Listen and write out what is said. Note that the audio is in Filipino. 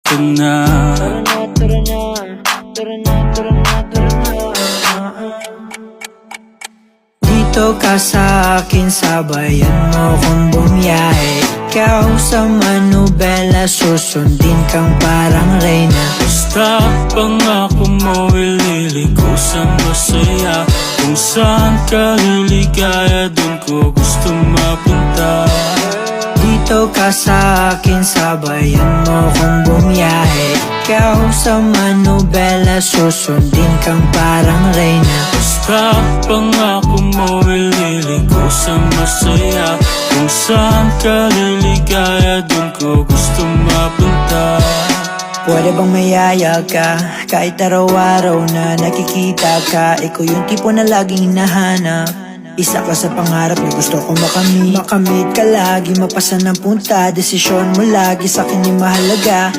ka na. Tara na, tara na, tara na, tara na, tara na. Dito ka sa akin, sabayan mo kong bumiyahe. Ikaw sa manubela, susundin kang parang reyna. Basta pangako mo, ililigo sa masaya. Kung saan ka liligaya, dun ko gusto mapunta. Dito ka sa akin, sabayan mo kong bumiyahe. Ikaw sa manubela, susundin kang parang reyna. Basta pangako mo, ililigo sa masaya. Kung saan ka liligaya, dun ko gusto mapunta. Pwede bang mayaya ka? Kahit araw-araw na nakikita ka, ikaw yung tipo na laging hinahanap. Isa ka sa pangarap na gusto ko makamit. Makamit ka lagi, mapasa ng punta. Desisyon mo lagi sa'kin yung mahalaga.